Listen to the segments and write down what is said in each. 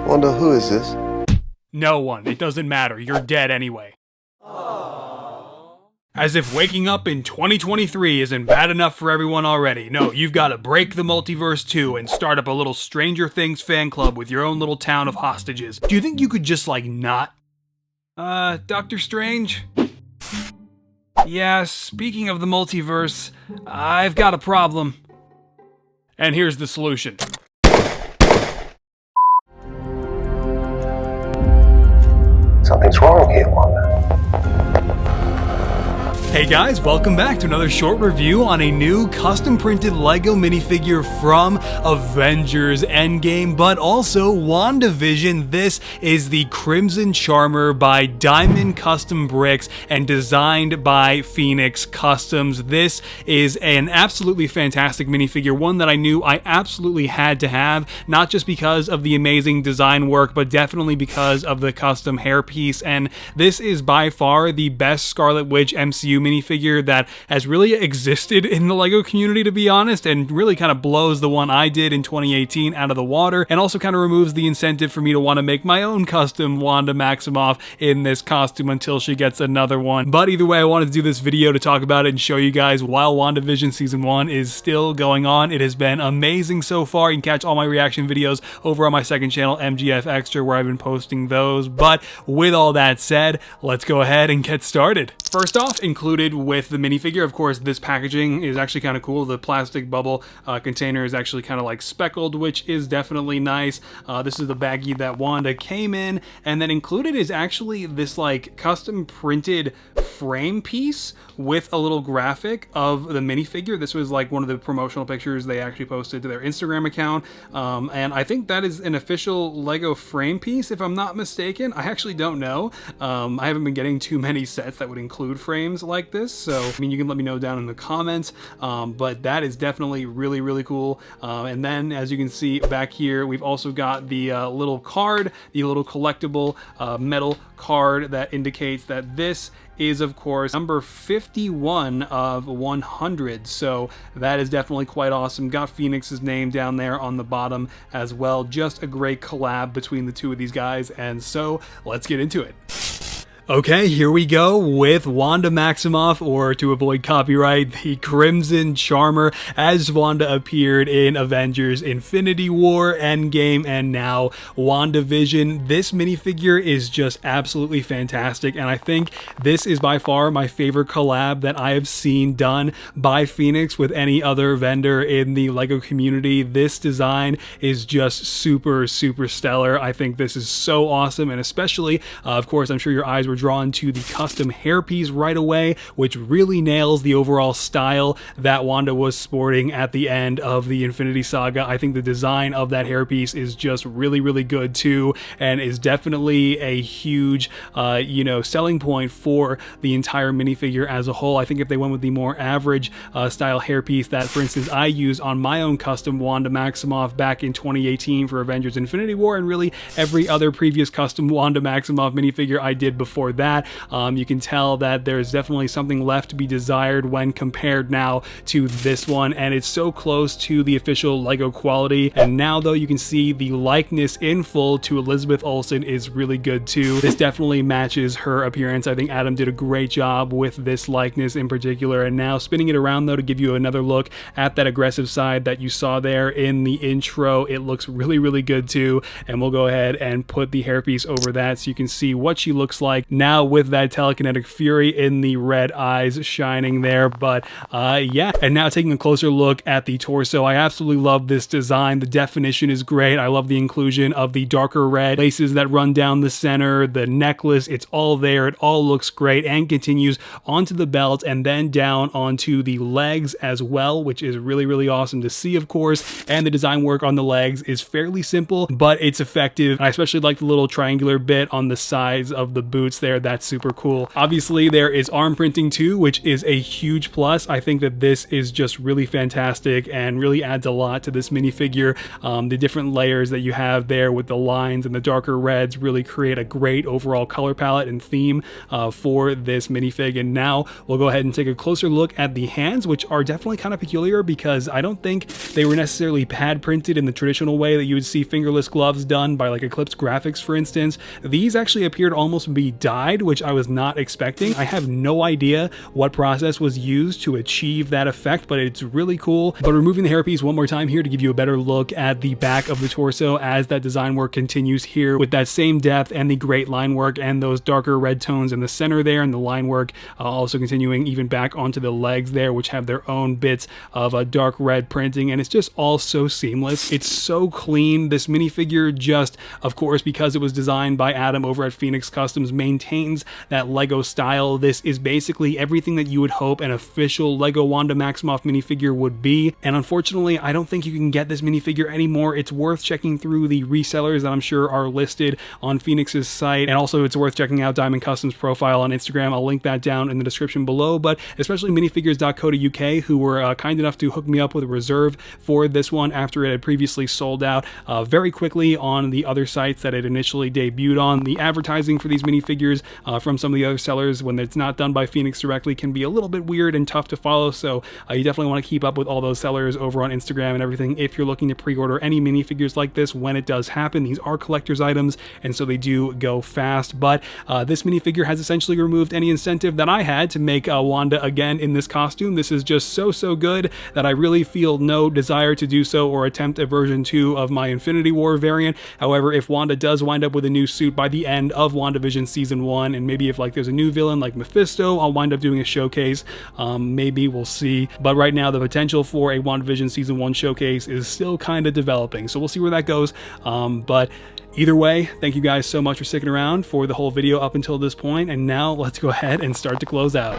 Wanda, who is this? No one. It doesn't matter. You're dead anyway. As if waking up in 2023 isn't bad enough for everyone already. No, you've got to break the multiverse too and start up a little Stranger Things fan club with your own little town of hostages. Do you think you could just, like, not? Doctor Strange? Yeah, speaking of the multiverse, I've got a problem. And here's the solution. Something's wrong here, Wanda. Hey guys, welcome back to another short review on a new custom printed LEGO minifigure from Avengers Endgame, but also WandaVision. This is the Crimson Charmer by Diamond Custom Bricks and designed by Phoenix Customs. This is an absolutely fantastic minifigure, one that I knew I absolutely had to have, not just because of the amazing design work, but definitely because of the custom hairpiece. And this is by far the best Scarlet Witch MCU minifigure that has really existed in the LEGO community, to be honest, and really kind of blows the one I did in 2018 out of the water, and also kind of removes the incentive for me to want to make my own custom Wanda Maximoff in this costume until she gets another one. But either way, I wanted to do this video to talk about it and show you guys while WandaVision Season 1 is still going on. It has been amazing so far. You can catch all my reaction videos over on my second channel, MGF Extra, where I've been posting those. But with all that said, let's go ahead and get started. First off, included with the minifigure, of course, this packaging is actually kind of cool. The plastic bubble container is actually kind of like speckled, which is definitely nice. This is the baggie that Wanda came in, and then included is actually this like custom printed frame piece with a little graphic of the minifigure. This was like one of the promotional pictures they actually posted to their Instagram account, and I think that is an official LEGO frame piece, if I'm not mistaken. I actually don't know. I haven't been getting too many sets that would include frames like this, so I mean, you can let me know down in the comments, but that is definitely really cool. And then as you can see back here, we've also got the little card, the little collectible metal card that indicates that this is, of course, number 51 of 100, so that is definitely quite awesome. Got Phoenix's name down there on the bottom as well. Just a great collab between the two of these guys, and so let's get into it. Okay, here we go with Wanda Maximoff, or to avoid copyright, the Crimson Charmer, as Wanda appeared in Avengers Infinity War, Endgame, and now WandaVision. This minifigure is just absolutely fantastic, and I think this is by far my favorite collab that I have seen done by Phoenix with any other vendor in the LEGO community. This design is just super stellar. I think this is so awesome, and especially, of course, I'm sure your eyes were drawn to the custom hairpiece right away, which really nails the overall style that Wanda was sporting at the end of the Infinity Saga. I think the design of that hairpiece is just really good too, and is definitely a huge selling point for the entire minifigure as a whole. I think if they went with the more average style hairpiece that, for instance, I used on my own custom Wanda Maximoff back in 2018 for Avengers Infinity War, and really every other previous custom Wanda Maximoff minifigure I did before that, you can tell that there's definitely something left to be desired when compared now to this one, and it's so close to the official LEGO quality. And now though, you can see the likeness in full to Elizabeth Olsen is really good too. This definitely matches her appearance. I think Adam did a great job with this likeness in particular. And now spinning it around though to give you another look at that aggressive side that you saw there in the intro, it looks really good too. And we'll go ahead and put the hairpiece over that so you can see what she looks like now with that telekinetic fury in the red eyes shining there. But yeah, and now taking a closer look at the torso, I absolutely love this design. The definition is great. I love the inclusion of the darker red laces that run down the center, the necklace, it's all there. It all looks great and continues onto the belt and then down onto the legs as well, which is really awesome to see, of course. And the design work on the legs is fairly simple, but it's effective. I especially like the little triangular bit on the sides of the boots there. That's super cool. Obviously, there is arm printing too, which is a huge plus. I think that this is just really fantastic and really adds a lot to this minifigure. The different layers that you have there with the lines and the darker reds really create a great overall color palette and theme for this minifig. And now we'll go ahead and take a closer look at the hands, which are definitely kind of peculiar because I don't think they were necessarily pad printed in the traditional way that you would see fingerless gloves done by like Eclipse Graphics, for instance. These actually appeared to almost be dyed, which I was not expecting. I have no idea what process was used to achieve that effect, but it's really cool. But removing the hairpiece one more time here to give you a better look at the back of the torso as that design work continues here with that same depth and the great line work and those darker red tones in the center there, and the line work also continuing even back onto the legs there, which have their own bits of a dark red printing, and it's just all so seamless. It's so clean. This minifigure just, of course, because it was designed by Adam over at Phoenix Customs, maintains that Lego style. This is basically everything that you would hope an official Lego Wanda Maximoff minifigure would be, and unfortunately I don't think you can get this minifigure anymore. It's worth checking through the resellers that I'm sure are listed on Phoenix's site, and also it's worth checking out Diamond Customs profile on Instagram. I'll link that down in the description below, but especially minifigures.co.uk, who were kind enough to hook me up with a reserve for this one after it had previously sold out very quickly on the other sites that it initially debuted on. The advertising for these minifigures from some of the other sellers, when it's not done by Phoenix directly, can be a little bit weird and tough to follow, so you definitely want to keep up with all those sellers over on Instagram and everything if you're looking to pre-order any minifigures like this when it does happen. These are collector's items, and so they do go fast, but this minifigure has essentially removed any incentive that I had to make Wanda again in this costume. This is just so good that I really feel no desire to do so or attempt a version 2 of my Infinity War variant. However, if Wanda does wind up with a new suit by the end of WandaVision Season 1, and maybe if like there's a new villain like Mephisto, I'll wind up doing a showcase. Maybe, we'll see. But right now, the potential for a WandaVision Season 1 showcase is still kind of developing, so we'll see where that goes. But either way, thank you guys so much for sticking around for the whole video up until this point, and now let's go ahead and start to close out.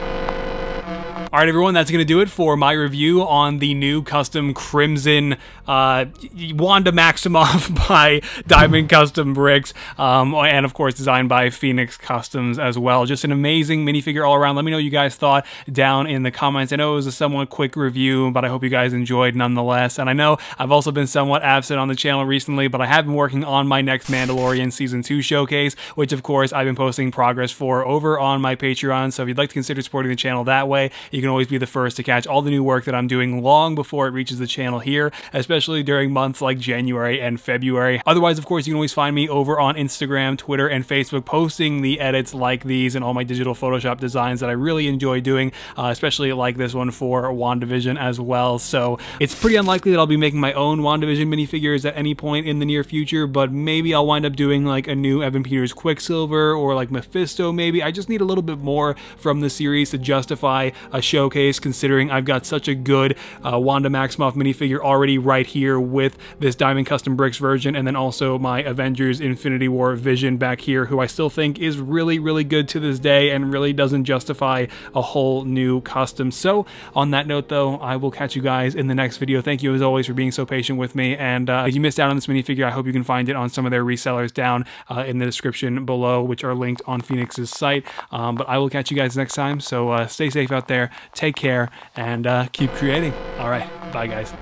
Alright everyone, that's going to do it for my review on the new custom Crimson Wanda Maximoff by Diamond Custom Bricks, and of course designed by Phoenix Customs as well. Just an amazing minifigure all around. Let me know what you guys thought down in the comments. I know it was a somewhat quick review, but I hope you guys enjoyed nonetheless. And I know I've also been somewhat absent on the channel recently, but I have been working on my next Mandalorian Season 2 showcase, which of course I've been posting progress for over on my Patreon. So if you'd like to consider supporting the channel that way, you can always be the first to catch all the new work that I'm doing long before it reaches the channel here, especially during months like January and February. Otherwise, of course, you can always find me over on Instagram, Twitter, and Facebook posting the edits like these and all my digital Photoshop designs that I really enjoy doing, especially like this one for WandaVision as well. So it's pretty unlikely that I'll be making my own WandaVision minifigures at any point in the near future, but maybe I'll wind up doing like a new Evan Peters Quicksilver or like Mephisto maybe. I just need a little bit more from the series to justify a showcase, considering I've got such a good Wanda Maximoff minifigure already right here with this Diamond Custom Bricks version, and then also my Avengers Infinity War Vision back here, who I still think is really good to this day and really doesn't justify a whole new custom. So on that note though, I will catch you guys in the next video. Thank you as always for being so patient with me, and if you missed out on this minifigure, I hope you can find it on some of their resellers down in the description below, which are linked on Phoenix's site. But I will catch you guys next time, so stay safe out there, take care, and keep creating. All right, bye guys.